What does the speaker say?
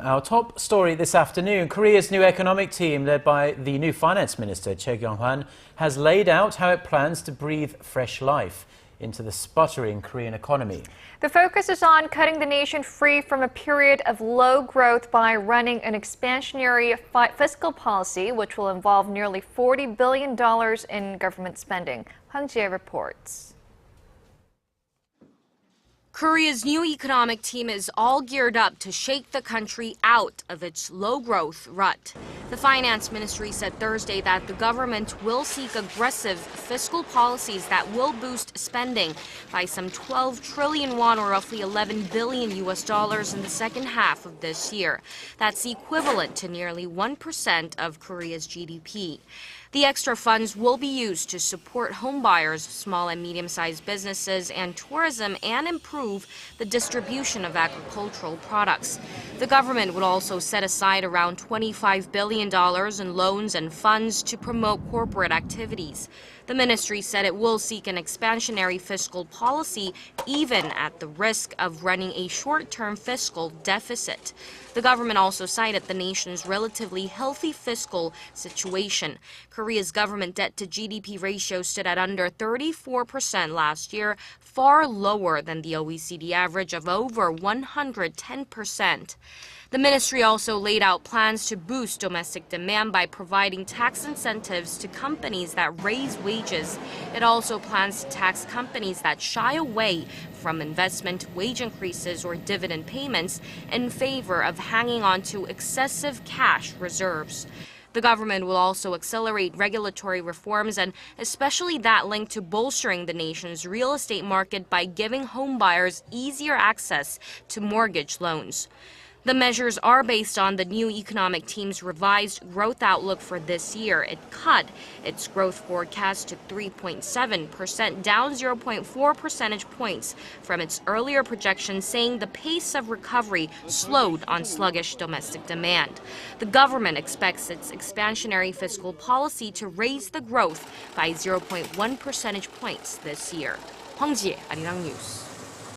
Our top story this afternoon, Korea's new economic team, led by the new finance minister, Choi Kyung-hwan, has laid out how it plans to breathe fresh life into the sputtering Korean economy. The focus is on cutting the nation free from a period of low growth by running an expansionary fiscal policy, which will involve nearly $40 billion in government spending. Hwang Ji-hye reports. Korea's new economic team is all geared up to shake the country out of its low-growth rut. The finance ministry said Thursday that the government will seek aggressive fiscal policies that will boost spending by some 12 trillion won, or roughly $11 billion in the second half of this year. That's equivalent to nearly 1% of Korea's GDP. The extra funds will be used to support homebuyers, small and medium-sized businesses, and tourism, and improve the distribution of agricultural products. The government would also set aside around $25 billion in loans and funds to promote corporate activities. The ministry said it will seek an expansionary fiscal policy, even at the risk of running a short-term fiscal deficit. The government also cited the nation's relatively healthy fiscal situation. Korea's government debt to GDP ratio stood at under 34% last year, far lower than the OECD average of over 110%. The ministry also laid out plans to boost domestic demand by providing tax incentives to companies that raise wages. It also plans to tax companies that shy away from investment, wage increases, or dividend payments in favor of hanging on to excessive cash reserves. The government will also accelerate regulatory reforms, and especially that linked to bolstering the nation's real estate market by giving homebuyers easier access to mortgage loans. The measures are based on the new economic team's revised growth outlook for this year. It cut its growth forecast to 3.7%, down 0.4 percentage points from its earlier projection, saying the pace of recovery slowed on sluggish domestic demand. The government expects its expansionary fiscal policy to raise the growth by 0.1 percentage points this year. Hwang Ji-hye, Arirang News.